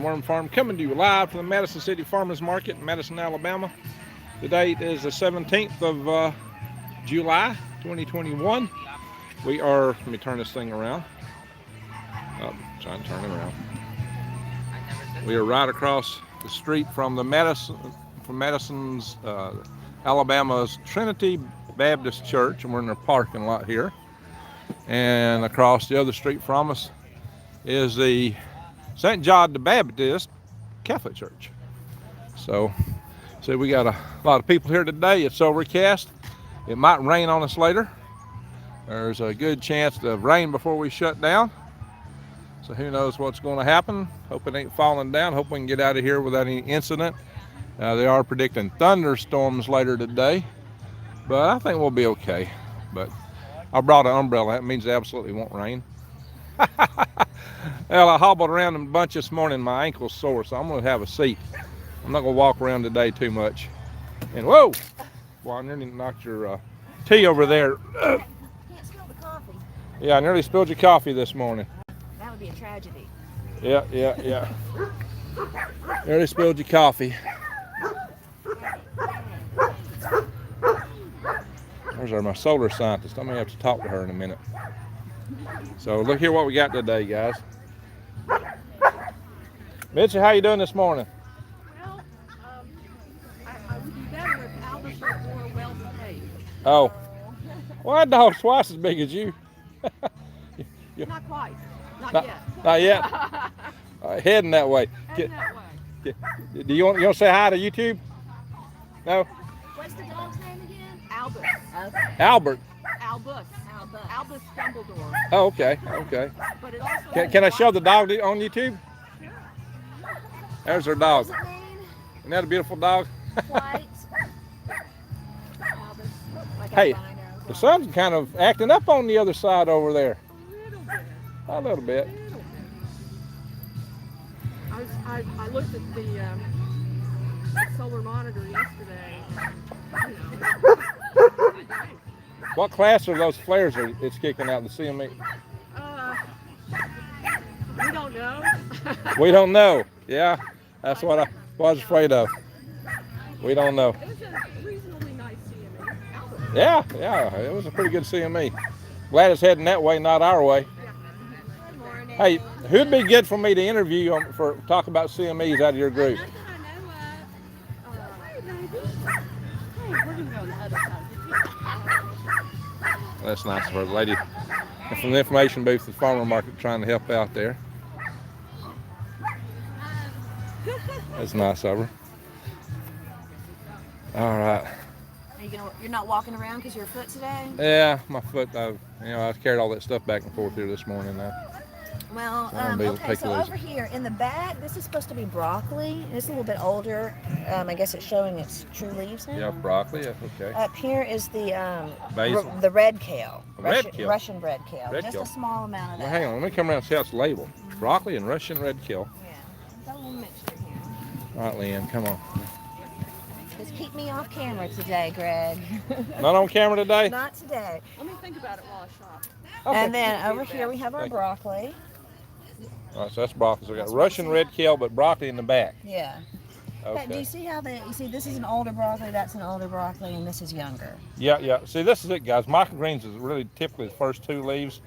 Worm Farm coming to you live from the Madison City Farmers Market in Madison, Alabama. The date is the 17th of July 2021. We are, let me turn this thing around. Oh, trying to turn it around. We are right across the street from Madison's, Alabama's Trinity Baptist Church, and we're in the parking lot here. And across the other street from us is the St. John the Baptist Catholic Church. So we got a lot of people here today. It's overcast. It might rain on us later. There's a good chance of rain before we shut down. So who knows what's going to happen. Hope it ain't falling down. Hope we can get out of here without any incident. They are predicting thunderstorms later today, but I think we'll be okay. But I brought an umbrella. That means it absolutely won't rain. Well, I hobbled around a bunch this morning. My ankle's sore, so I'm going to have a seat. I'm not going to walk around today too much. And whoa! Well, I nearly knocked your tea over there. Can't spill the coffee. Yeah, I nearly spilled your coffee this morning. That would be a tragedy. Yeah. Nearly spilled your coffee. There's my solar scientist. I may have to talk to her in a minute. So look here what we got today, guys. Mitchie, how you doing this morning? Well, I would be better if Albus were more well behaved. Oh, well, that dog's twice as big as you. Not quite. Not yet. Not yet. Heading that way. Heading that way. Do you want to say hi to YouTube? No. What's the dog's name again? Albus. Okay. Albert. Albus. Albus Dumbledore. Oh, okay. But it also Can I show the dog on YouTube? There's her dog. What does it mean? Isn't that a beautiful dog? White. Albus. Like Hey, albino. the sun's kind of acting up on the other side over there. a little bit. A little bit. I looked at the solar monitor yesterday. What class are those flares it's kicking out, the CME? We don't know. We don't know. Yeah, that's what I was afraid of. We don't know. It was a reasonably nice CME. Yeah, it was a pretty good CME. Glad it's heading that way, not our way. Good morning. Hey, who'd be good for me to interview for talk about CMEs out of your group? Not that I know of. Hey, we're going to go on the other side. That's nice of her, lady. From the information booth at the farmer market, trying to help out there. That's nice of her. All right. You're not walking around because your foot today? Yeah, my foot. I carried all that stuff back and forth here this morning. Well, So I'm gonna be able to okay, take so those. over here in the bag, this is supposed to be broccoli. It's a little bit older. I guess it's showing its true leaves now. Yeah, broccoli. Yeah, okay. Up here is the Basil. the red kale. Red kale. Russian red kale. Red Just kale. a small amount of Well, that. hang on. Let me come around and see how it's labeled. Broccoli and Russian red kale. Yeah. It's a little mixture here. All right, Leanne, come on. Just keep me off camera today, Greg. Not on camera today? Not today. Let me think about it while I shop. Okay. And then over here we have our Thank you. broccoli. All right, so that's broccoli. So we got Russian red kale, but broccoli in the back. Yeah. Okay. Do you Okay. see how you see this is an older broccoli, that's an older broccoli, and this is younger. Yeah. See, this is it, guys. Microgreens is really typically the first two leaves,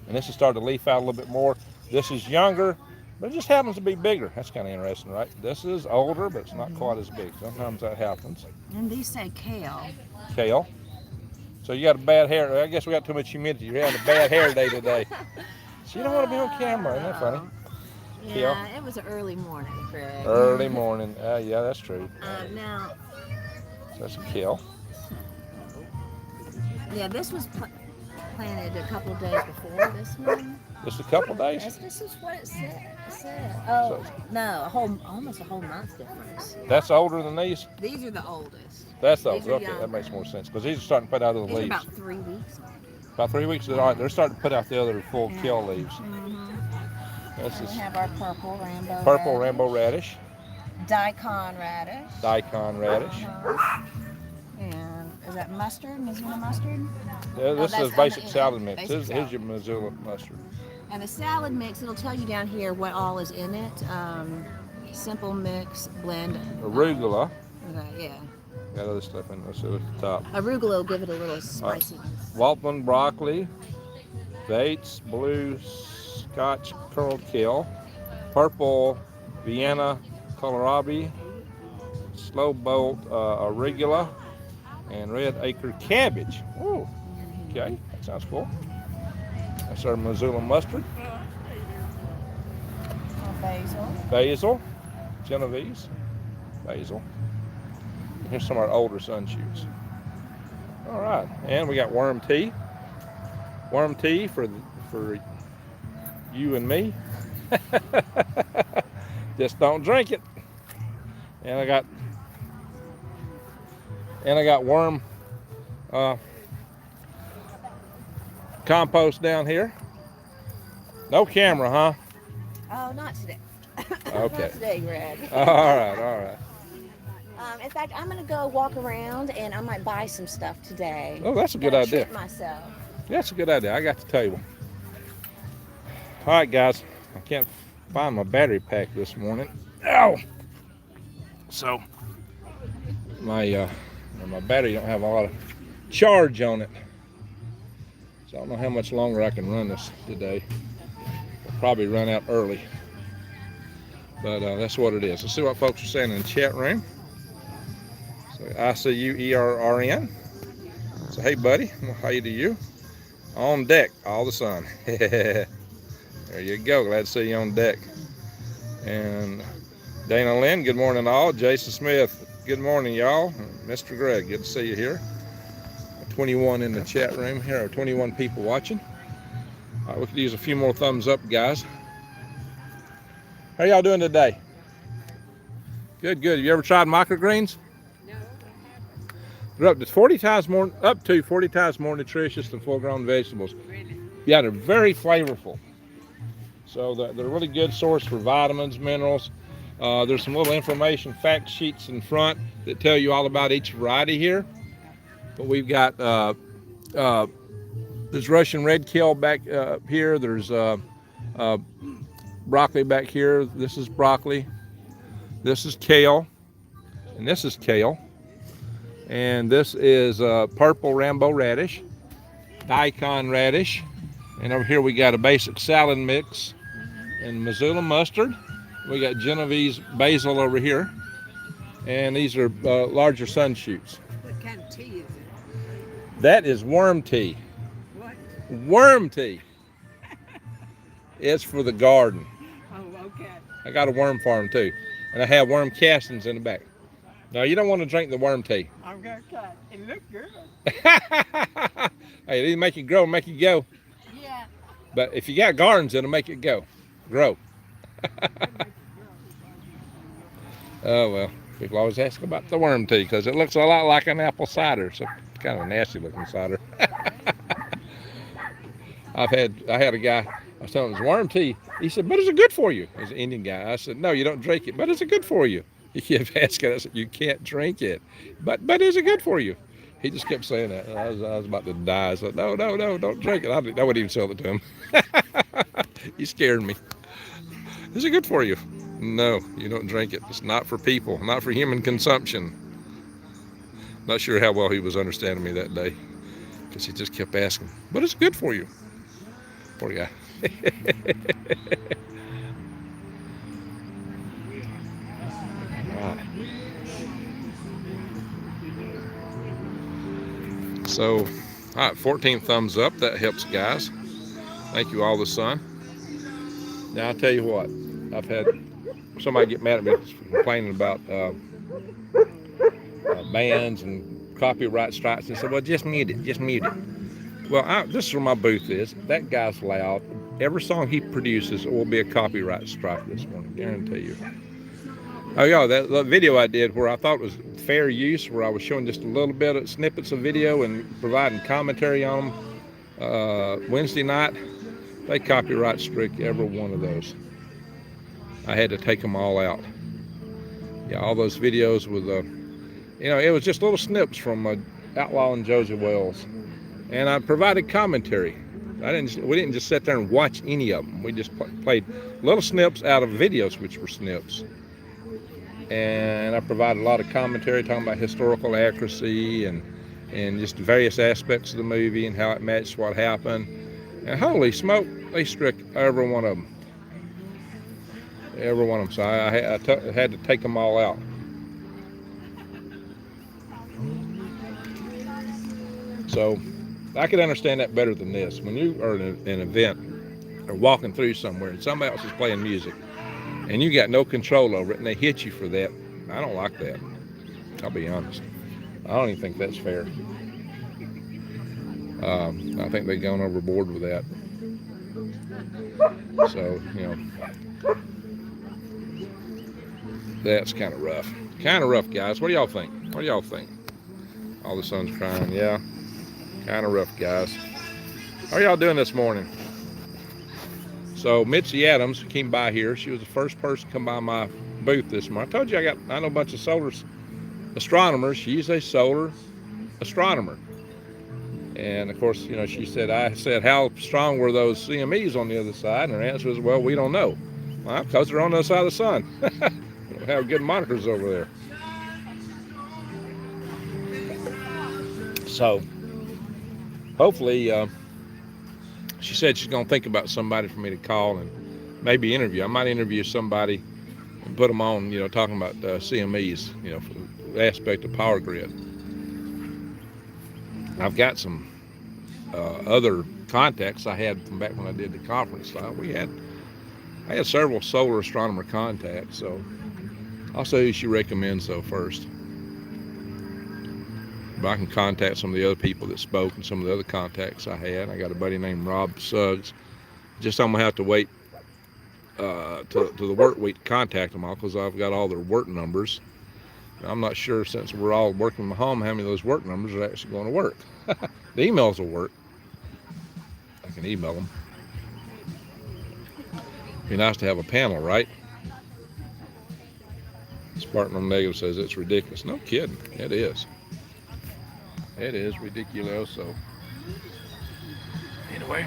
and this is starting to leaf out a little bit more. This is younger, but it just happens to be bigger. That's kind of interesting, right? This is older, but it's not quite as big. Sometimes that happens. And these say kale. Kale. So you got a bad hair. I guess we got too much humidity. You're having a bad hair day today. So you don't want to be on camera. Isn't that funny? Yeah, it was an early morning, Greg. Early morning. Yeah, that's true. Now, So that's a kale. yeah, this was planted a couple of days before this one. Just a couple days. This is what it said. Oh, So- no, almost a whole month difference. That's older than these. These are the oldest. That's These those. are Okay, younger. that makes more sense because these are starting to put out the These are leaves. about 3 weeks. About 3 weeks. All right, they're starting to put out the other full kale leaves. This And is we have our purple rainbow. purple radish, rainbow radish, daikon radish. daikon radish. And is that mustard? Missoula mustard? Yeah, this that's is on basic the end. salad mix. Basic Here's salad. your Missoula mustard. And the salad mix, it'll tell you down here what all is in it. Simple mix blend. arugula. Okay, yeah. Got other stuff in there, so at the top. Arugula will give it a little spiciness. Waltman broccoli, Bates blue Scotch curled kale, purple Vienna kohlrabi, slow bolt arugula, and red acre cabbage. Ooh, okay, that sounds cool. That's our Missoula mustard, Basil. basil, Genovese, basil. And here's some of our older sunshoots. All right, and we got worm tea. Worm tea for you and me. Just don't drink it. And I got worm compost down here. No camera, huh? Oh, not today. Okay. Not today, Greg. All right, all right. In fact, I'm gonna go walk around and I might buy some stuff today. Oh, that's a good Gotta idea. treat myself. That's a good idea. I got the table. All right, guys. I can't find my battery pack this morning. Ow! So my battery don't have a lot of charge on it. So I don't know how much longer I can run this today. I'll probably run out early. But that's what it is. Let's see what folks are saying in the chat room. So ICUERRN. So hey buddy, well, how do you? On deck, all the sun. There you go. Glad to see you on deck. And Dana Lynn, good morning all. Jason Smith, good morning y'all. Mr. Greg, good to see you here. 21 in the chat room here, or 21 people watching. We could use a few more thumbs up, guys. How y'all doing today? Good, good. Have you ever tried microgreens? No, They're up to 40 times more nutritious than full-grown vegetables. really. Yeah, they're very flavorful. So they're a really good source for vitamins, minerals. There's some little information fact sheets in front that tell you all about each variety here. But we've got there's Russian red kale back here. There's broccoli back here. This is broccoli. This is kale, and this is kale. And this is purple Rambo radish, daikon radish, and over here we got a basic salad mix and Missoula mustard. We got Genovese basil over here, and these are larger sun shoots. What kind of tea is it? That is worm tea. What? Worm tea. It's for the garden. Oh, okay. I got a worm farm too, and I have worm castings in the back. Now you don't want to drink the worm tea. I'm gonna cut. It looks good. Hey, it'll make it grow, make it go. Yeah. But if you got gardens, it'll make it grow. Oh well, people always ask about the worm tea because it looks a lot like an apple cider. So it's kind of a nasty looking cider. I had a guy. I was telling him it's worm tea. He said, "But is it good for you?" He's an Indian guy. I said, "No, you don't drink it. But is it good for you?" He kept asking. I said, "You can't drink it. But is it good for you?" He just kept saying that. I was about to die. I said, "No, don't drink it." I wouldn't even sell it to him. He scared me. Is it good for you? No, you don't drink it. It's not for people, not for human consumption. Not sure how well he was understanding me that day because he just kept asking, "But it's good for you." Poor guy. Right. So, all right, 14 thumbs up. That helps, guys. Thank you all the sun. Now, I'll tell you what. I've had somebody get mad at me complaining about bans and copyright strikes and said, "Well, just mute it, just mute it." Well, this is where my booth is. That guy's loud. Every song he produces will be a copyright strike this morning, guarantee you. Oh yeah, that video I did where I thought it was fair use, where I was showing just a little bit of snippets of video and providing commentary on them Wednesday night, they copyright struck every one of those. I had to take them all out. Yeah, all those videos with it was just little snips from Outlaw and Josie Wells, and I provided commentary. We didn't just sit there and watch any of them. We just played little snips out of videos, which were snips, and I provided a lot of commentary talking about historical accuracy and just various aspects of the movie and how it matched what happened. And holy smoke, they struck every one of them. Every one of them. So I had to take them all out. So I could understand that better than this. When you are in an event or walking through somewhere and somebody else is playing music and you got no control over it and they hit you for that, I don't like that. I'll be honest. I don't even think that's fair. I think they've gone overboard with that. So, that's kind of rough. Kind of rough, guys. What do y'all think? What do y'all think? Oh, the sun's crying. Yeah. Kind of rough, guys. How are y'all doing this morning? So Mitzi Adams came by here. She was the first person to come by my booth this morning. I told you I know a bunch of solar astronomers. She's a solar astronomer. And of course, she said, I said, how strong were those CMEs on the other side? And her answer was, well, we don't know. Well, because they're on the other side of the sun. We don't have good monitors over there. So hopefully, she said she's going to think about somebody for me to call and maybe interview. I might interview somebody and put them on, talking about CMEs, for the aspect of power grid. I've got some other contacts I had from back when I did the conference. I had several solar astronomer contacts, so I'll say who she recommends though first. But I can contact some of the other people that spoke and some of the other contacts I had. I got a buddy named Rob Suggs. Just I'm gonna have to wait to the work week to contact them all because I've got all their work numbers. I'm not sure, since we're all working from home, how many of those work numbers are actually going to work. The emails will work. I can email them. Be nice to have a panel, right? Spartan Negative says it's ridiculous. No kidding, it is. It is ridiculous. So anyway.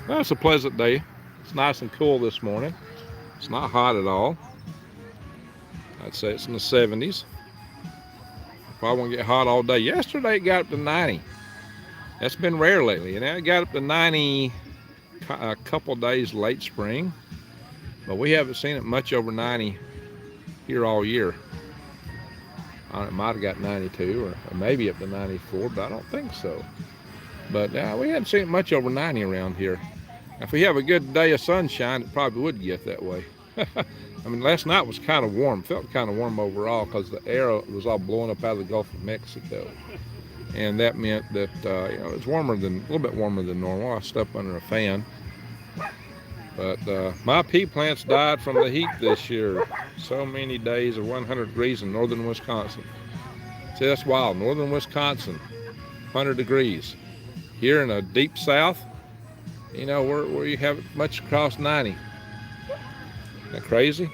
Well, it's a pleasant day. It's nice and cool this morning. It's not hot at all. I'd say it's in the 70s. Probably won't get hot all day. Yesterday it got up to 90. That's been rare lately. And it got up to 90 a couple days late spring. But we haven't seen it much over 90 here all year. It might have got 92 or maybe up to 94, but I don't think so. But we haven't seen it much over 90 around here. If we have a good day of sunshine, it probably would get that way. I mean, last night was kind of warm. Felt kind of warm overall because the air was all blowing up out of the Gulf of Mexico. And that meant that, it was a little bit warmer than normal. I slept under a fan. But my pea plants died from the heat this year. So many days of 100 degrees in northern Wisconsin. See, that's wild. Northern Wisconsin, 100 degrees. Here in the deep south, where you have it much across 90. Isn't that crazy?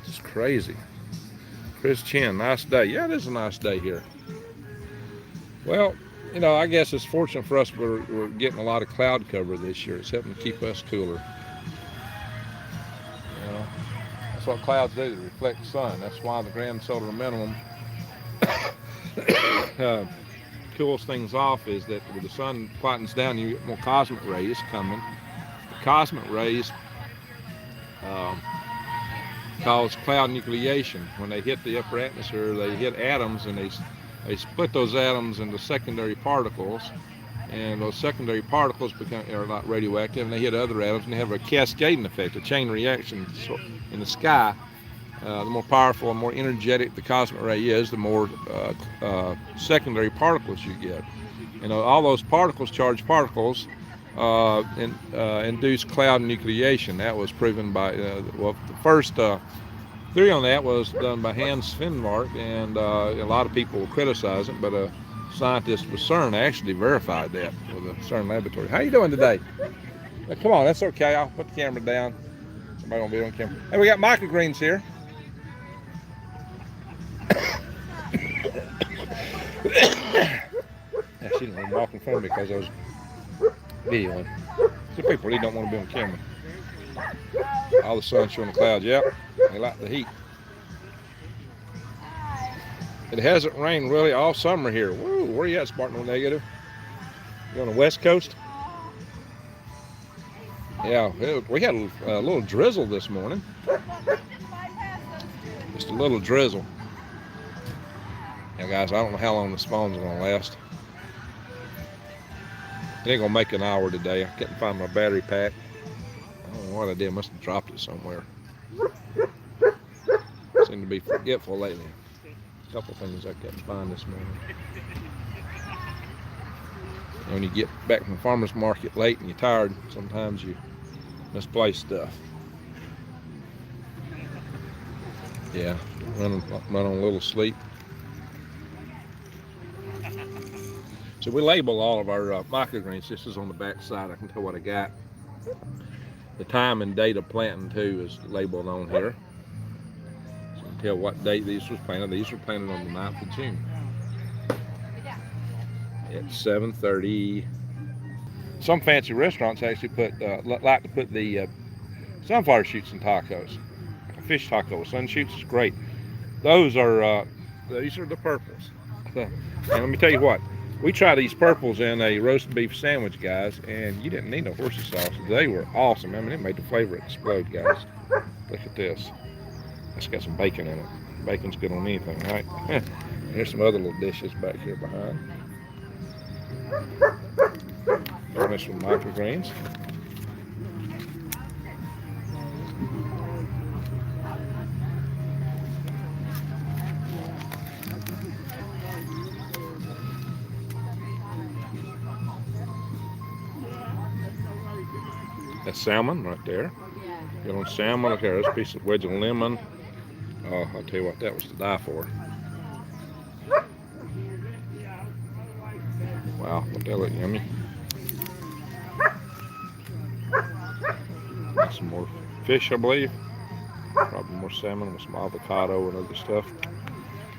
It's crazy. Chris Chin, nice day. Yeah, it is a nice day here. Well, I guess it's fortunate for us we're getting a lot of cloud cover this year. It's helping to keep us cooler. That's what clouds do. They reflect the sun. That's why the grand solar minimum cools things off, is that when the sun quietens down, you get more cosmic rays coming. The cosmic rays cause cloud nucleation. When they hit the upper atmosphere, they hit atoms, and they split those atoms into secondary particles, and those secondary particles are not radioactive, and they hit other atoms, and they have a cascading effect, a chain reaction in the sky. The more powerful and more energetic the cosmic ray is, the more secondary particles you get. All those charged particles, induce cloud nucleation. That was proven by, the first theory on that was done by Hans Svenmark, and a lot of people criticize it, but scientists with CERN actually verified that with the CERN laboratory. How you doing today? Come on, that's okay. I'll put the camera down. Somebody won't be on camera. Hey, we got microgreens here. Yeah, she didn't even walk in front of me because I was videoing. Some people really don't want to be on camera. All the sun showing the clouds. Yep, they like the heat. It hasn't rained really all summer here. Woo, where you at, Spartan Negative? You on the west coast? Yeah, we had a little drizzle this morning. Just a little drizzle. Yeah, guys, I don't know how long this phone's gonna last. It ain't gonna make an hour today. I couldn't find my battery pack. I don't know what I did. Must have dropped it somewhere. Seem to be forgetful lately. A couple things I couldn't find this morning. When you get back from the farmer's market late and you're tired, sometimes you misplace stuff. Yeah, run on a little sleep. So we label all of our microgreens. This is on the back side. I can tell what I got. The time and date of planting too is labeled on here. So you can tell what date these was planted. These were planted on the 9th of June. At 7:30. Some fancy restaurants actually like to put the sunflower shoots in tacos. A fish taco with sun shoots is great. These are the purples. And let me tell you what, we tried these purples in a roast beef sandwich, guys, and you didn't need no horsey sauce. They were awesome. I mean, it made the flavor explode, guys. Look at this. It's got some bacon in it. Bacon's good on anything, right? Here's some other little dishes back here behind. Garnish with microgreens. That's salmon right there. Get on salmon. Look here, there's a piece of wedge of lemon. Oh, I'll tell you what, that was to die for. Wow, but that look yummy. Got some more fish, I believe. Probably more salmon with some avocado and other stuff.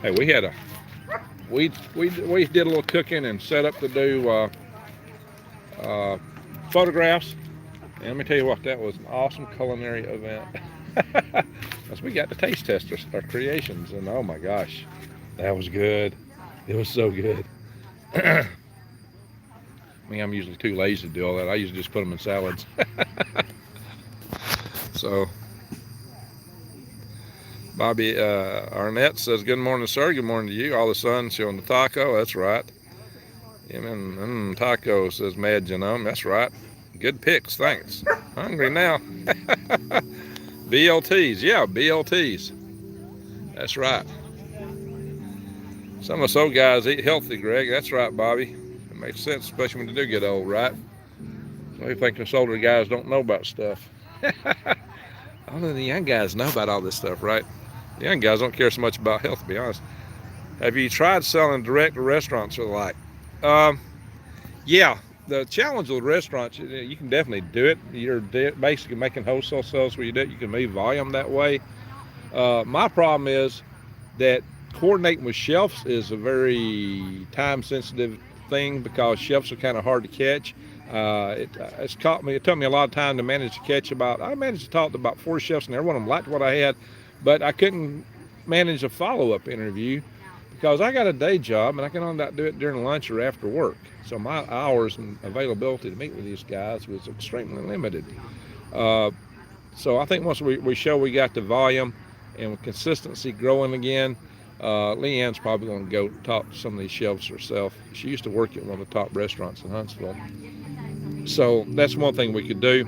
Hey, we had we did a little cooking and set up to do photographs. And let me tell you what, that was an awesome culinary event. Because we got to taste test our creations, and oh my gosh, that was good. It was so good. I mean, I'm usually too lazy to do all that. I usually just put them in salads. So, Bobby Arnett says, good morning, sir. Good morning to you. All the sun showing the taco. That's right. Taco, says Mad Genome. That's right. Good picks. Thanks. Hungry now. BLTs. Yeah, BLTs. That's right. Some of us old guys eat healthy, Greg. That's right, Bobby. It makes sense, especially when you do get old, right? We think us older guys don't know about stuff. Only the young guys know about all this stuff, right? The young guys don't care so much about health, to be honest. Have you tried selling direct to restaurants or the like? Yeah, the challenge with restaurants, you can definitely do it. You're basically making wholesale sales where you do it. You can move volume that way. My problem is that coordinating with shelves is a very time-sensitive thing because shelves are kind of hard to catch. It took me a lot of time to manage to catch I managed to talk to about 4 chefs, and every one of them liked what I had, but I couldn't manage a follow-up interview because I got a day job and I can only do it during lunch or after work. So my hours and availability to meet with these guys was extremely limited. So I think once we show we got the volume and with consistency growing again, Leanne's probably going to go talk to some of these shelves herself. She used to work at one of the top restaurants in Huntsville. So that's one thing we could do.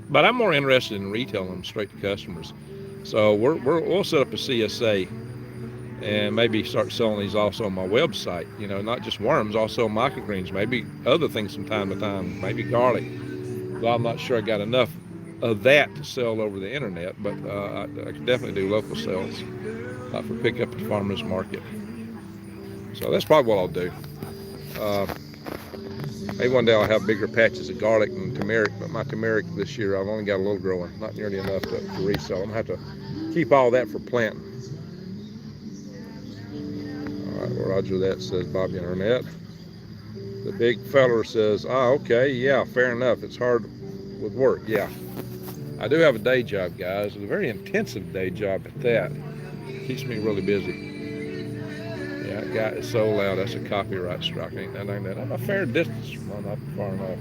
But I'm more interested in retailing them straight to customers. So we'll set up a CSA and maybe start selling these also on my website. You know, not just worms, also microgreens, maybe other things from time to time, maybe garlic. Well, I'm not sure I got enough of that to sell over the internet, but I can definitely do local sales for pickup at farmers market. So that's probably what I'll do. Maybe one day I'll have bigger patches of garlic and turmeric, but my turmeric this year I've only got a little growing, not nearly enough to resell. I'm gonna have to keep all that for planting. All right, well, Roger that, says Bobby and Ernette. The big feller says, okay, yeah, fair enough. It's hard with work. Yeah, I do have a day job, guys. It's a very intensive day job at that. Keeps me really busy. Yeah, that guy is so loud. That's a copyright strike. Ain't that? I'm a fair distance from one, not far enough.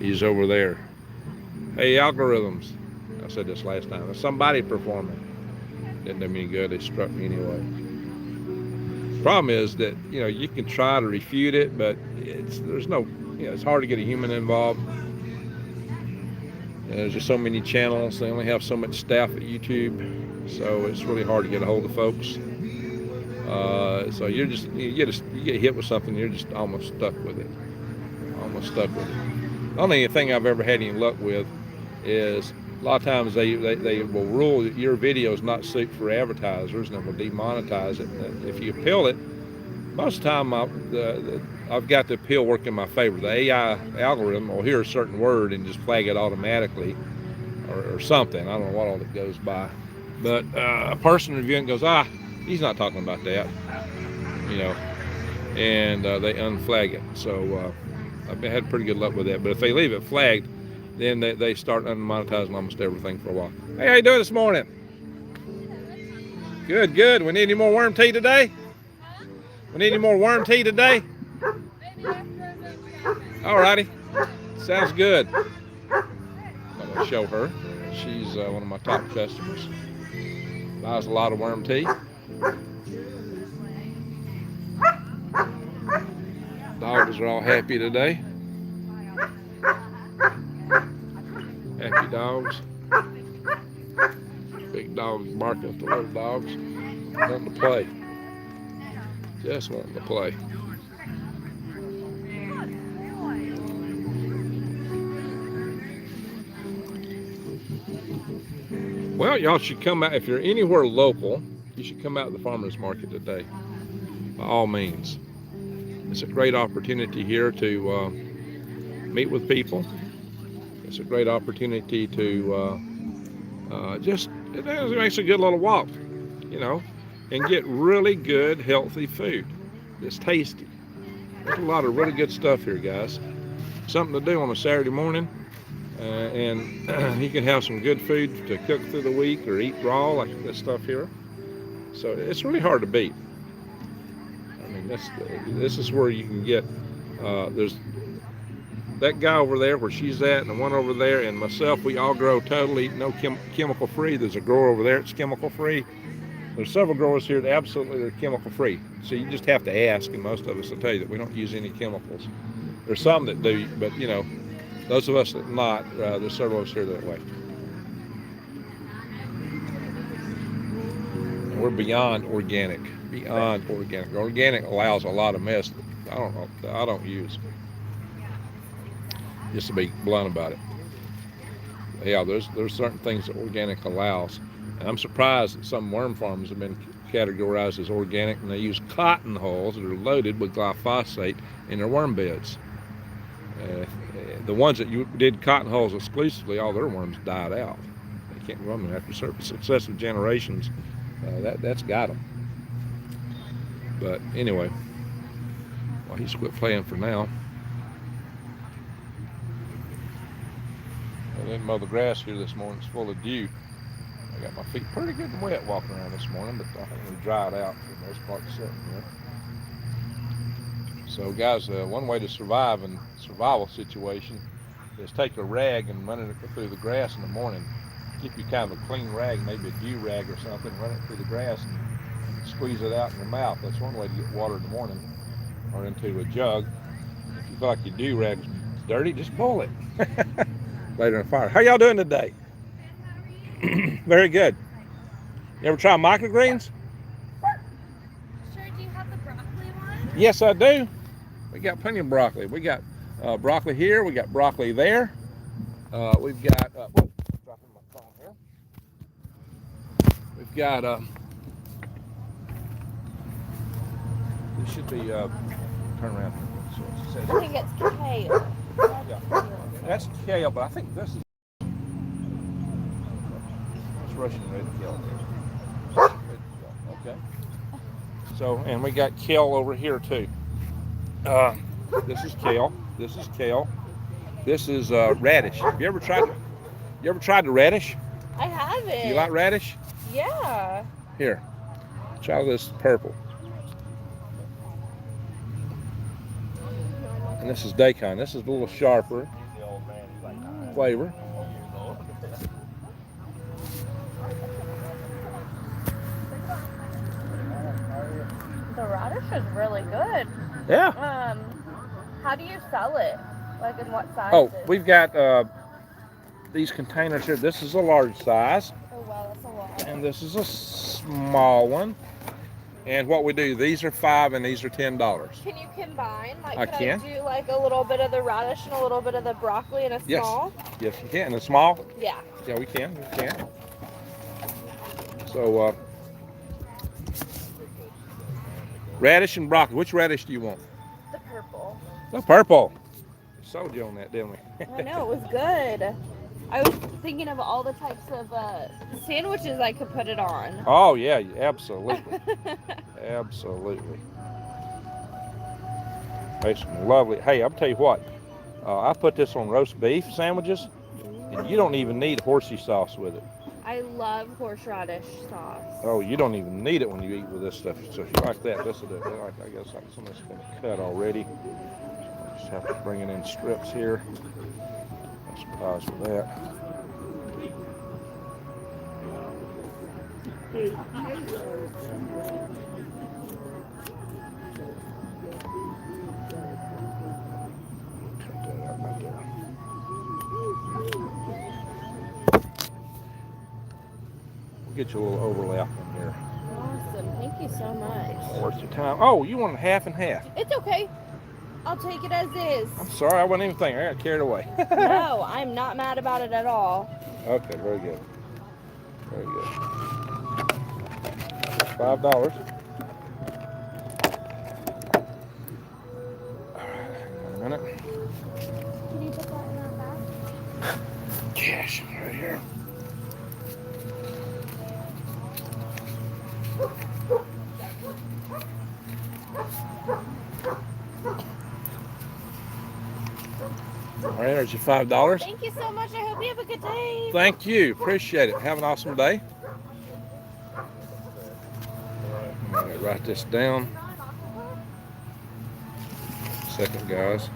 He's over there. Hey, algorithms. I said this last time. There's somebody performing. Didn't do me any good. They struck me anyway. Problem is that, you know, you can try to refute it, but there's no, you know, it's hard to get a human involved. There's just so many channels. They only have so much staff at YouTube, so it's really hard to get a hold of folks. So you get hit with something, you're just almost stuck with it. The only thing I've ever had any luck with is a lot of times they will rule that your video is not suited for advertisers, and it will demonetize it. And if you appeal it, most of the time I've got the appeal work in my favor. The AI algorithm will hear a certain word and just flag it automatically, or something. I don't know what all it goes by, but a person reviewing goes, he's not talking about that, you know, and they unflag it. So I've had pretty good luck with that. But if they leave it flagged, then they start unmonetizing almost everything for a while. Hey, how you doing this morning? Good, good. We need any more worm tea today? We need any more worm tea today? All righty. Sounds good. I'm going to show her. She's one of my top customers. Buys a lot of worm tea. Dogs are all happy today. Happy dogs. Big dogs barking at the little dogs. Wanting to play. Just wanting to play. Well, y'all should come out. If you're anywhere local, you should come out to the farmers market today. By all means. It's a great opportunity here to meet with people. It's a great opportunity to it makes a good little walk, you know, and get really good, healthy food. It's tasty. There's a lot of really good stuff here, guys. Something to do on a Saturday morning, and you can have some good food to cook through the week or eat raw, like this stuff here. So it's really hard to beat. I mean, this is where you can get, there's that guy over there where she's at, and the one over there, and myself, we all grow totally no chemical free. There's a grower over there that's chemical free. There's several growers here that absolutely are chemical free. So you just have to ask, and most of us will tell you that we don't use any chemicals. There's some that do, but you know, those of us that not, there's several of us here that way. And we're beyond organic. Beyond organic. Organic allows a lot of mess that I don't use. Just to be blunt about it. Yeah, there's certain things that organic allows. And I'm surprised that some worm farms have been categorized as organic, and they use cotton hulls that are loaded with glyphosate in their worm beds. The ones that you did cotton hulls exclusively, all their worms died out. They can't run them after successive generations. That's got them. But anyway, well, he's quit playing for now. I didn't mow the grass here this morning. It's full of dew. I got my feet pretty good and wet walking around this morning, but I think we dried out for the most part sitting here. So guys, one way to survive in a survival situation is take a rag and run it through the grass in the morning. Keep you kind of a clean rag, maybe a dew rag or something, run it through the grass and squeeze it out in your mouth. That's one way to get water in the morning, or into a jug. If you feel like your dew rag's dirty, just pull it. Later in the fire. How y'all doing today? Very good. You ever try microgreens? Sure, do you have the broccoli one? Yes, I do. We got plenty of broccoli. We got broccoli here. We got broccoli there. We've got, dropping my phone here. We've got, this should be turn around. So it says- I think it's kale. That's kale, but I think this is Russian red kale. Red kale, okay. So, and we got kale over here too. This is kale. This is kale. This is radish. Have you ever tried? You ever tried the radish? I haven't. You like radish? Yeah. Here, try this purple. And this is daikon. This is a little sharper flavor. The radish is really good. Yeah. How do you sell it? Like in what sizes? Oh, we've got these containers here. This is a large size, Oh wow, that's a lot. and this is a small one. And what we do, these are $5 and these are $10. Can you combine? Like, I can can. I do like a little bit of the radish and a little bit of the broccoli in a Yes. small? Yes, you can. And the small? Yeah. Yeah, we can. We can. So, radish and broccoli. Which radish do you want? The purple. The purple. We sold you on that, didn't we? I know, it was good. I was thinking of all the types of sandwiches I could put it on. Oh, yeah, absolutely. Absolutely. Makes them lovely. Hey, I'll tell you what. I put this on roast beef sandwiches, and you don't even need horsey sauce with it. I love horseradish sauce. Oh, you don't even need it when you eat with this stuff. So if you like that, this will do it. I guess some of this has been cut already. I just have to bring it in strips here. Let's pause for that. Cut that out right there. We'll get you a little overlap in here. Awesome. Thank you so much. Worth your time. Oh, you want half and half. It's okay. I'll take it as is. I'm sorry, I wasn't even thinking. I got carried away. No, I'm not mad about it at all. Okay, very good. Very good. $5. All right, hang on a minute. Can you put that in our bag? Cash right here. All right, there's your $5. Thank you so much. I hope you have a good day. Thank you. Appreciate it. Have an awesome day. I'm going to write this down. Second, guys.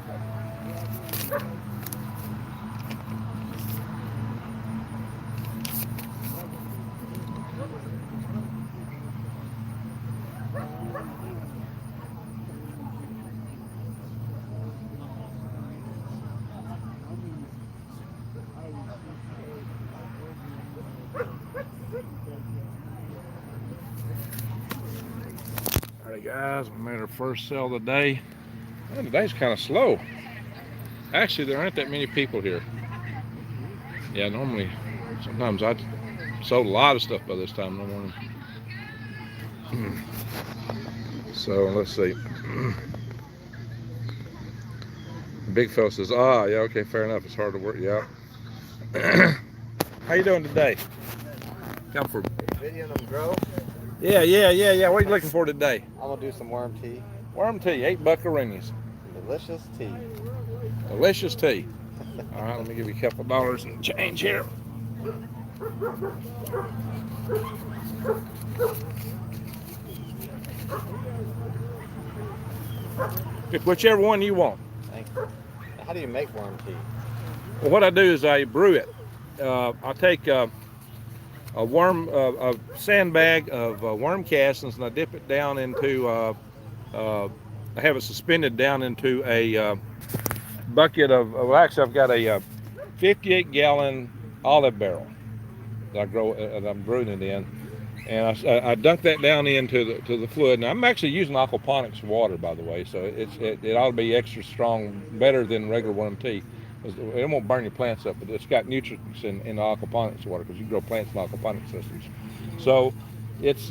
Alright guys, we made our first sale of the day. Man, today's kind of slow. Actually, there aren't that many people here. Yeah, normally, sometimes I sold a lot of stuff by this time in the morning. So, let's see. Big fella says, yeah, okay, fair enough. It's hard to work, yeah. How you doing today? Come for Videoing them grow. Yeah. What are you looking for today? I'm gonna do some worm tea. Worm tea, 8 buckaroonies. Delicious tea. Delicious tea. All right, let me give you a couple of dollars and change here. Pick whichever one you want. Thank you. How do you make worm tea? Well, what I do is I brew it. I take a sandbag of worm castings and I dip it down into, I have it suspended down into a bucket of, well, actually I've got a 58-gallon olive barrel that I grow, that I'm brewing it in. And I dunk that down into the fluid. And I'm actually using aquaponics water, by the way, so it ought to be extra strong, better than regular worm tea. It won't burn your plants up, but it's got nutrients in the aquaponics water because you grow plants in aquaponic systems. So it's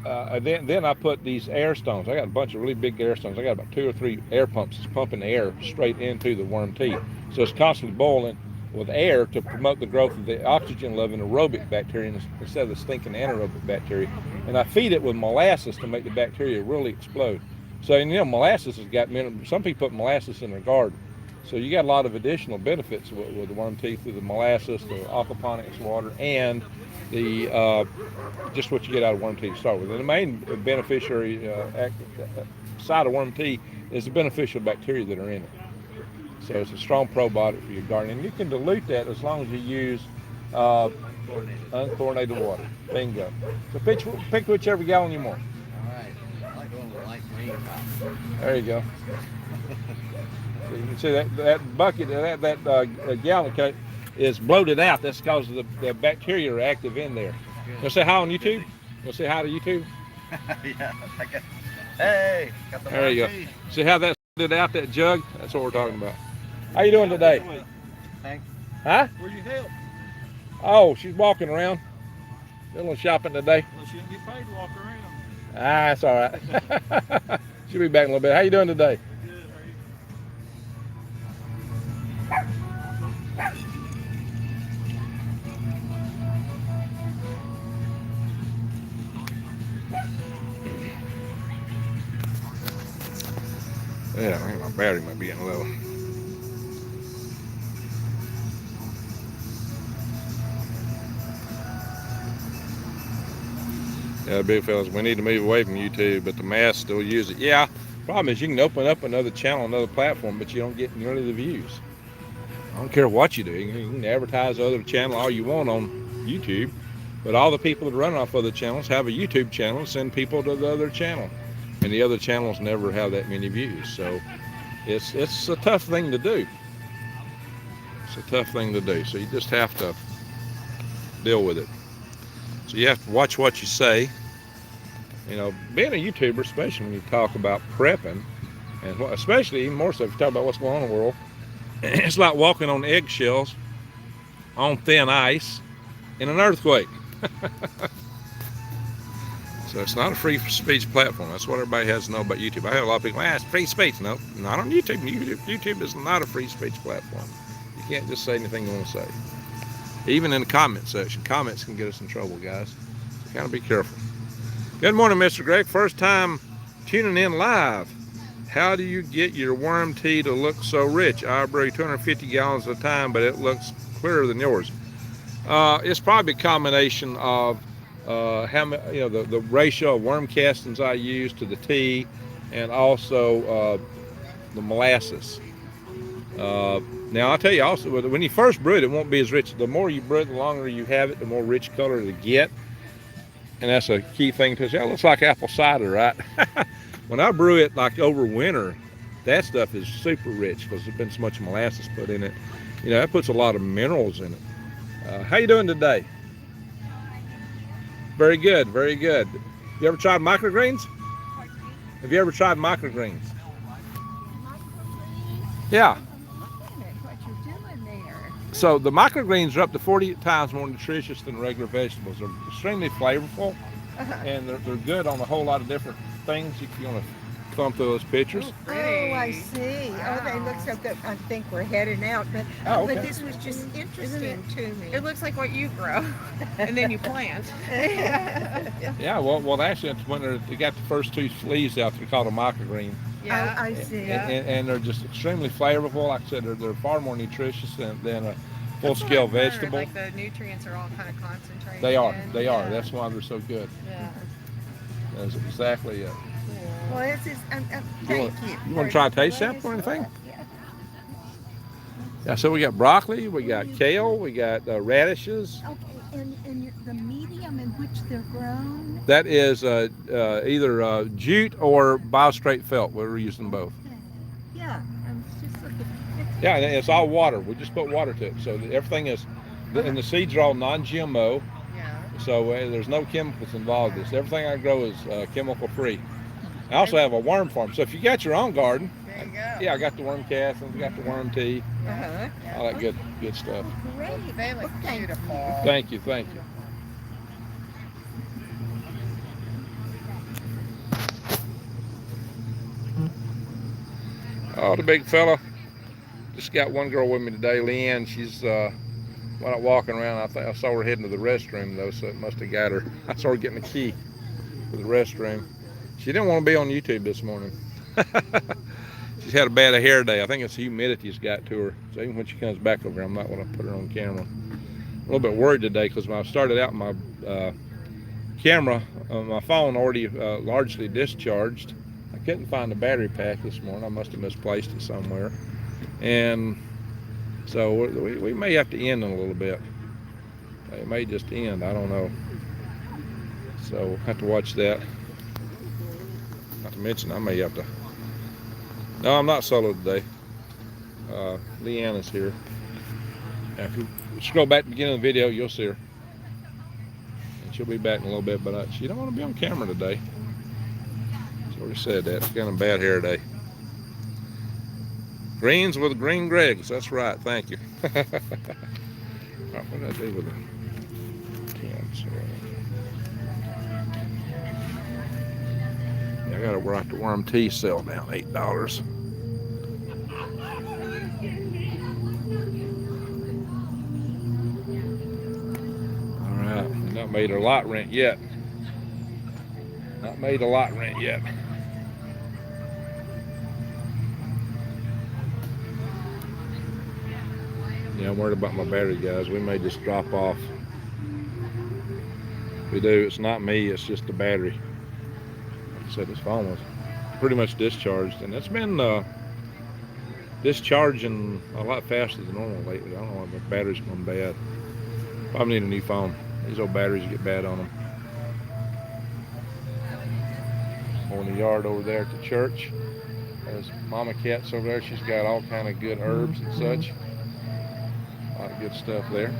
then I put these air stones. I got a bunch of really big air stones. I got about 2 or 3 air pumps that's pumping the air straight into the worm tea. So it's constantly boiling with air to promote the growth of the oxygen-loving aerobic bacteria instead of the stinking anaerobic bacteria. And I feed it with molasses to make the bacteria really explode. So, and, molasses has got some people put molasses in their garden. So you got a lot of additional benefits with the worm tea through the molasses, the aquaponics water, and the just what you get out of worm tea to start with. And the main beneficiary side of worm tea is the beneficial bacteria that are in it. So it's a strong probiotic for your garden. And you can dilute that as long as you use unchlorinated water. Bingo. So pick whichever gallon you want. All right. I like going with light green top. There you go. So you can see that bucket, that gallon cut is bloated out. That's because the bacteria are active in there. You want to say hi on YouTube? You want to say hi to YouTube? Yeah. Hey, got the There you go. tea. See how that bloated out, that jug? That's what we're talking about. How you doing today? Thanks. Huh? Where'd you help? Oh, she's walking around. Doing a little shopping today. Well, she didn't get paid to walk around. That's all right. She'll be back in a little bit. How you doing today? Good, are you? Yeah, I think my battery might be getting low. Yeah, big fellas, we need to move away from YouTube, but the mass still use it. Yeah, problem is you can open up another channel, another platform, but you don't get nearly the views. I don't care what you do. You can advertise other channel all you want on YouTube, but all the people that run off other channels have a YouTube channel and send people to the other channel. And the other channels never have that many views. So it's a tough thing to do. It's a tough thing to do. So you just have to deal with it. So you have to watch what you say. Being a YouTuber, especially when you talk about prepping, and especially even more so if you talk about what's going on in the world, it's like walking on eggshells on thin ice in an earthquake. So it's not a free speech platform. That's what everybody has to know about YouTube. I have a lot of people, it's free speech. No, not on YouTube. YouTube is not a free speech platform. You can't just say anything you want to say. Even in the comment section. Comments can get us in trouble, guys. So gotta be careful. Good morning, Mr. Greg. First time tuning in live. How do you get your worm tea to look so rich? I brew 250 gallons at a time, but it looks clearer than yours. It's probably a combination of how the ratio of worm castings I use to the tea, and also the molasses. Now I'll tell you also, when you first brew it, it won't be as rich. The more you brew it, the longer you have it, the more rich color it'll get. And that's a key thing to say. It looks like apple cider, right? When I brew it like over winter, that stuff is super rich because there's been so much molasses put in it. That puts a lot of minerals in it. How you doing today? Very good, very good. You ever tried microgreens? Have you ever tried microgreens? Yeah. What you're doing there? So the microgreens are up to 40 times more nutritious than regular vegetables. They're extremely flavorful, and they're good on a whole lot of different things. If you want to thumb through those pictures. Oh, I see. Oh, they look so good. I think we're heading out, but Okay. but this was just interesting to me. It looks like what you grow, and then you plant. Yeah, well, actually, it's when they got the first 2 leaves out, they're called a microgreen. Yeah. I see. And they're just extremely flavorful. Like I said, they're far more nutritious than a full-scale vegetable. Like the nutrients are all kind of concentrated. They are. Yeah. That's why they're so good. Yeah. That's exactly it. Well, this is. Thank you. You want to try a taste sample or anything? Yeah. So we got broccoli, we got kale, we got radishes. Okay, and the medium in which they're grown. That is either jute or bio-straight felt. We're using both. Yeah, I was just looking. Yeah, and it's all water. We just put water to it. So everything is, and the seeds are all non-GMO. Yeah. So there's no chemicals involved in this. Everything I grow is chemical free. I also have a worm farm. So if you got your own garden, There you go. yeah, I got the worm castings, I got the worm tea, all that good stuff. Great. They look Thank you. beautiful. Thank you. Oh, the big fella. Just got one girl with me today, Leanne. She's went out walking around. I think I saw her heading to the restroom though, so it must have got her. I saw her getting the key for the restroom. She didn't want to be on YouTube this morning. She's had a bad hair day. I think it's the humidity's got to her. So even when she comes back over here, I'm not going to put her on camera. A little bit worried today because when I started out my camera, my phone already largely discharged. I couldn't find the battery pack this morning. I must have misplaced it somewhere. And so we may have to end in a little bit. It may just end. I don't know. So we'll have to watch that. Not to mention, I may have to. No, I'm not solo today. Leanne is here. If you scroll back to the beginning of the video, you'll see her. And she'll be back in a little bit, but she don't want to be on camera today. She already said that. She's got a bad hair day. Greens with green Gregs. That's right. Thank you. All right, what did I do with the cans? I got to write the worm tea sale down $8. All right, not made a lot rent yet. Not made a lot rent yet. Yeah, I'm worried about my battery, guys. We may just drop off. If we do, it's not me, it's just the battery. Like I said, this phone was pretty much discharged, and it's been discharging a lot faster than normal lately. I don't know if the battery's going bad. Probably need a new phone. These old batteries get bad on them. Over in the yard over there at the church, there's Mama Cat's over there. She's got all kind of good herbs and such. A lot of good stuff there.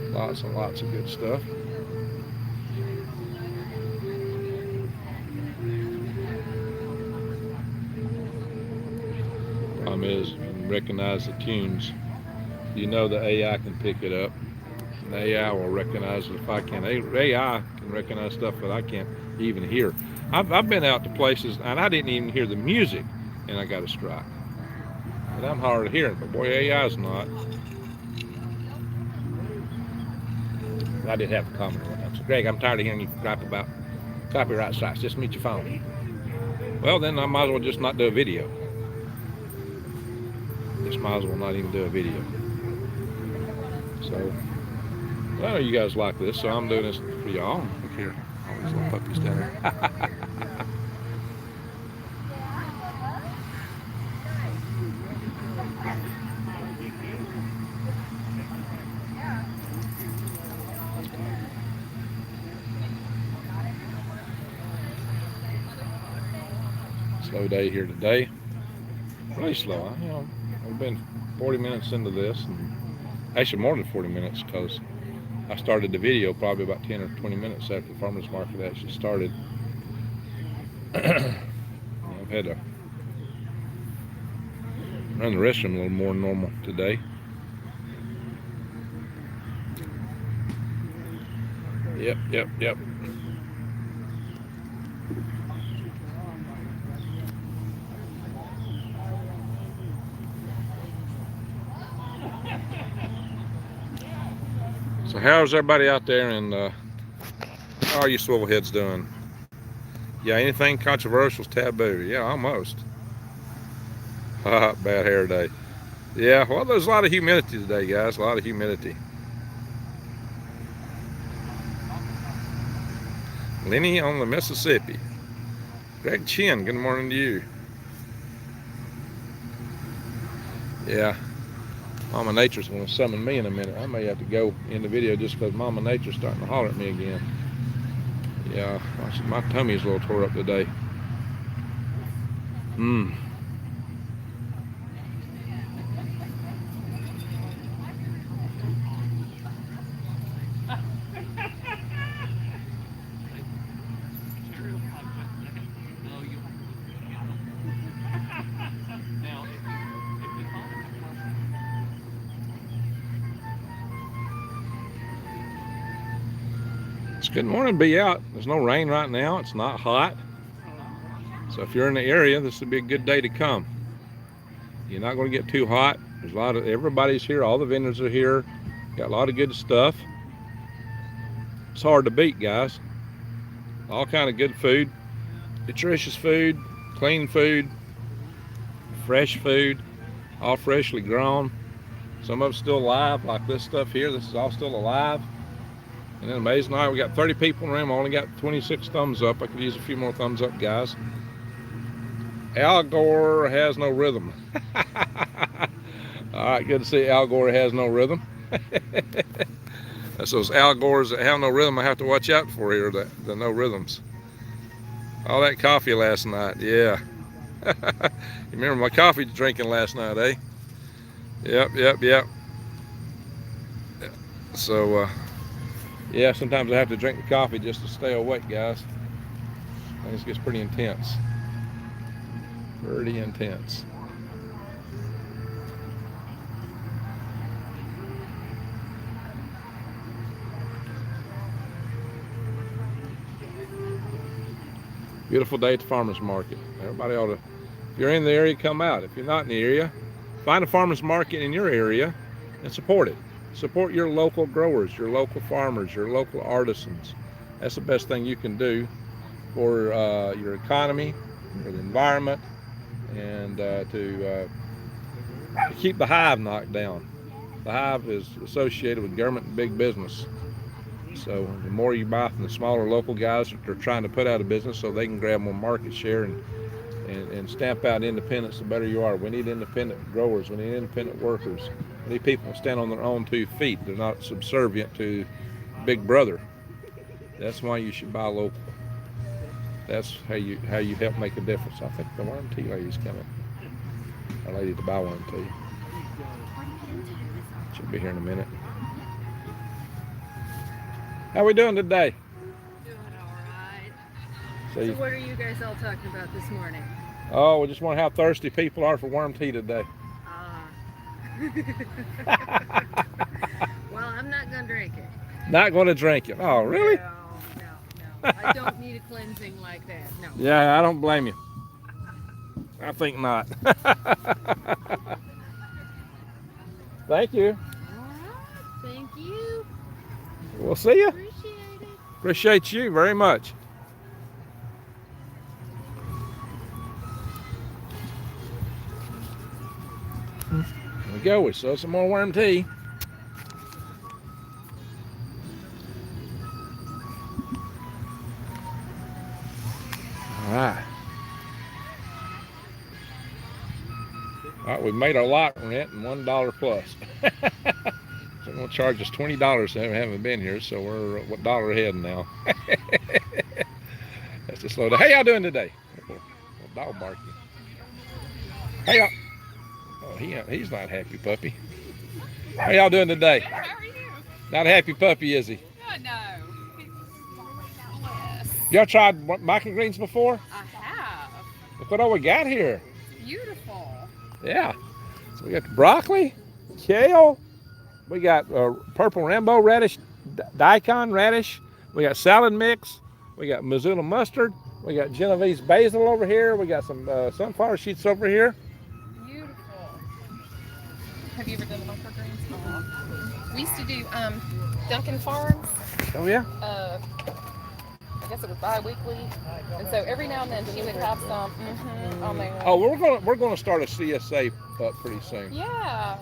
Lots and lots of good stuff. Problem is, you can recognize the tunes. You know the AI can pick it up. And the AI will recognize it if I can. AI can recognize stuff that I can't even hear. I've been out to places and I didn't even hear the music and I got a strike. And I'm hard of hearing, but boy, AI's not. I did have a comment on that. So, Greg, I'm tired of hearing you gripe about copyright strikes. Just mute your phone. Well, then I might as well just not do a video. Just might as well not even do a video. So, I know you guys like this, so I'm doing this for y'all. Look here, all these little puppies down there. Slow day here today. Really slow. I've been 40 minutes into this, and actually more than 40 minutes because I started the video probably about 10 or 20 minutes after the farmer's market actually started. I've had to run the restroom a little more than normal today. Yep. So how's everybody out there, and how are you swivel heads doing? Yeah, anything controversial is taboo. Yeah, almost. Bad hair day. Yeah, well, there's a lot of humidity today, guys. A lot of humidity. Lenny on the Mississippi. Greg Chin, good morning to you. Yeah. Mama Nature's going to summon me in a minute. I may have to go in the video just because Mama Nature's starting to holler at me again. Yeah, my tummy's a little tore up today. It's good morning to be out. There's no rain right now. It's not hot. It's So if you're in the area, this would be a good day to come. You're not going to get too hot. There's everybody's here. All the vendors are here. Got a lot of good stuff. It's hard to beat, guys. All kind of good food, nutritious food, clean food, fresh food, all freshly grown. Some of it's still alive, like this stuff here. This is all still alive. And then amazing night, we got 30 people in the room. I only got 26 thumbs up. I could use a few more thumbs up, guys. Al Gore has no rhythm. All right, good to see Al Gore has no rhythm. That's those Al Gores that have no rhythm I have to watch out for here, the no rhythms. All that coffee last night, yeah. You remember my coffee drinking last night, eh? Yep. So, yeah, sometimes I have to drink the coffee just to stay awake, guys. Things gets pretty intense. Pretty intense. Beautiful day at the farmer's market. Everybody ought to, if you're in the area, come out. If you're not in the area, find a farmer's market in your area and support it. Support your local growers, your local farmers, your local artisans. That's the best thing you can do for your economy, for the environment, and to keep the hive knocked down. The hive is associated with government and big business. So the more you buy from the smaller local guys that are trying to put out of business so they can grab more market share and stamp out independence, the better you are. We need independent growers. We need independent workers. We need people to stand on their own 2 feet. They're not subservient to Big Brother. That's why you should buy local. That's how you help make a difference. I think the worm tea lady's coming. Our lady to buy worm tea. She'll be here in a minute. How we doing today? Doing all right. So So what are you guys all talking about this morning? Oh, we just want how thirsty people are for worm tea today. Well, I'm not going to drink it. Not going to drink it. Oh, really? No. I don't need a cleansing like that. No. Yeah, I don't blame you. I think not. Thank you. All right. Thank you. We'll see you. Appreciate it. Appreciate you very much. There we go. We saw some more worm tea. All right. All right, we made our lot rent and $1 plus. So they're going to charge us $20 to haven't been here, so we're what dollar ahead now. That's just slow down. How y'all doing today? Dog barking. Hey y'all. Oh, he's not a happy puppy. How y'all doing today? How are you? Not a happy puppy, is he? Oh, no. Yes. Y'all tried maca greens before? I have. Look what all we got here. Beautiful. Yeah. So we got the broccoli, kale, we got purple rainbow radish, daikon radish, we got salad mix, we got Missoula mustard, we got Genovese basil over here, we got some sunflower sheets over here. Beautiful. Have you ever done maca greens? We used to do Duncan Farms. Oh yeah? I guess it was bi-weekly. And so every now and then he would have some on there. Oh, we're gonna start a CSA up pretty soon. Yeah.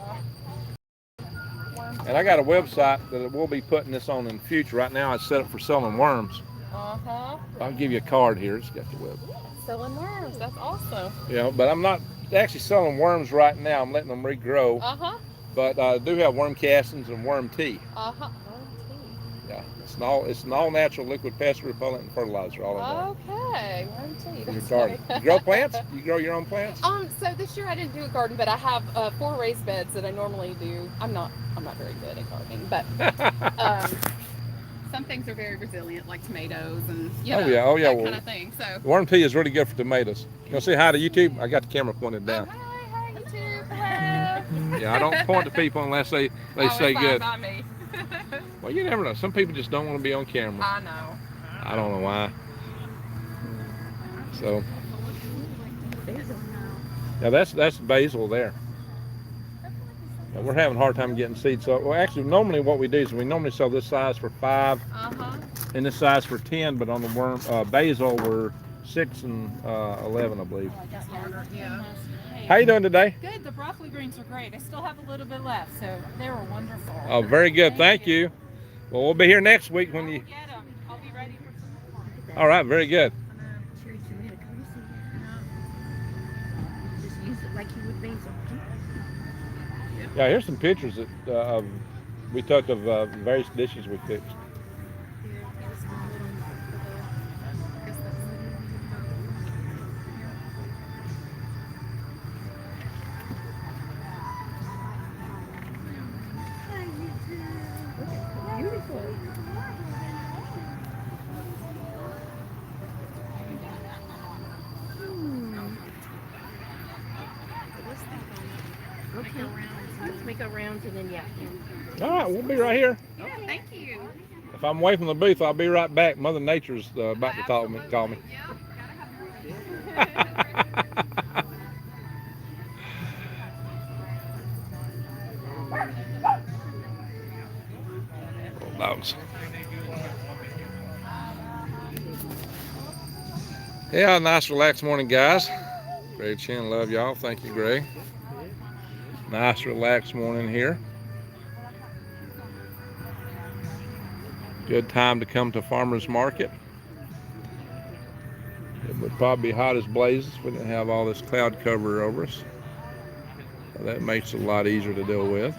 And I got a website that we'll be putting this on in the future. Right now it's set up for selling worms. Uh-huh. I'll give you a card here. It's got the web. Selling worms. That's awesome. Yeah, but I'm not actually selling worms right now. I'm letting them regrow. Uh-huh. But I do have worm castings and worm tea. Uh-huh. Yeah, it's an all natural liquid pest repellent and fertilizer all in one. Okay. Worm tea. For your That's garden. nice. You grow plants? You grow your own plants? So this year I didn't do a garden, but I have 4 raised beds that I normally do. I'm not very good at gardening, but some things are very resilient, like tomatoes and Oh, yeah. that Well, kind of thing. So. worm tea is really good for tomatoes. You want to say hi to YouTube? I got the camera pointed down. Hi, YouTube. Hello. Yeah, I don't point to people unless they Oh, say it's fine good. by me. Well, you never know. Some people just don't want to be on camera. I know. I don't know why. So, basil. Yeah, that's basil there. Yeah, we're having a hard time getting seeds. So, well, actually, normally what we do is we normally sell this size for $5 and this size for $10. But on the basil, we're $6 and $11, I believe. That's harder. Yeah. How you doing today? Good. The broccoli greens are great. I still have a little bit left, so they were wonderful. Oh, very good. Thank you. Well, we'll be here next week when you. Get them. I'll be ready for some more. All right, very good. Cherry tomato, can we see? Just use it like you would basil. Yeah, here's some pictures that we took of various dishes we fixed. Beautiful. Okay. Let's make a round and then All right, we'll be right here. Thank you. If I'm away from the booth, I'll be right back. Mother Nature's about to call me. Little dogs. Yeah, nice relaxed morning, guys. Greg Chin, love y'all. Thank you, Greg. Nice relaxed morning here. Good time to come to farmers market. It would probably be hot as blazes if we didn't have all this cloud cover over us. So that makes it a lot easier to deal with.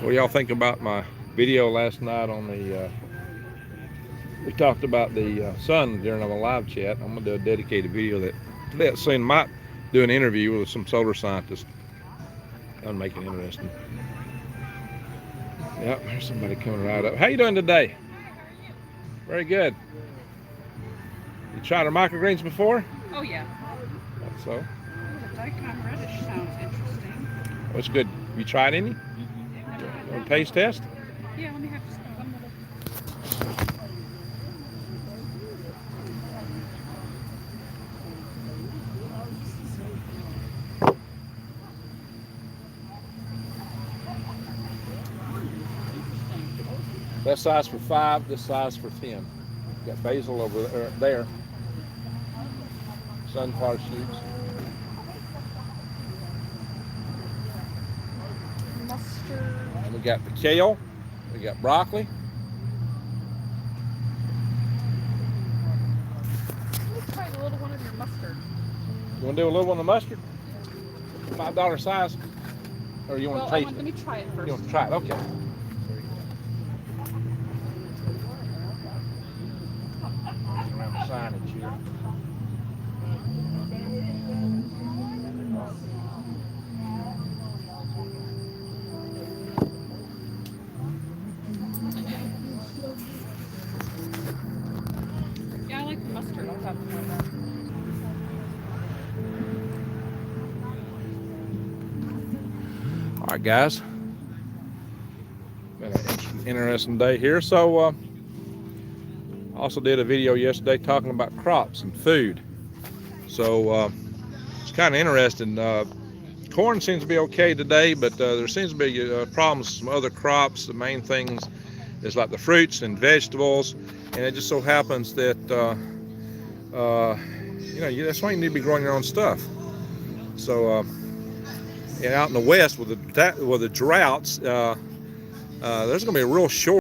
What do y'all think about my video last night on the we talked about the sun during our live chat. I'm gonna do a dedicated video that soon. Might do an interview with some solar scientists. That'll make it interesting. Yep, there's somebody coming right up. How you doing today? Very good. You tried our microgreens before? Oh yeah. Thought so. The daikon reddish sounds interesting. What's good? You tried any? Want a taste test? Yeah, let me have just one little. That size for $5, this size for $10. Got basil over there. Sunflower shoots. Mustard. And we got the kale. We got broccoli. Let's try a little one of your mustard. You want to do a little one of mustard? $5 size? Or you want to taste Let me try it it? first. You want to try it? Okay. Around the signage here. Yeah, I like the mustard. I'll have more of that. All right, guys. Been an interesting day here. So, also did a video yesterday talking about crops and food. So, it's kind of interesting. Corn seems to be okay today, but there seems to be problems with some other crops. The main things is like the fruits and vegetables, and it just so happens that that's why you need to be growing your own stuff. So, and out in the west with the droughts, there's going to be a real shortage.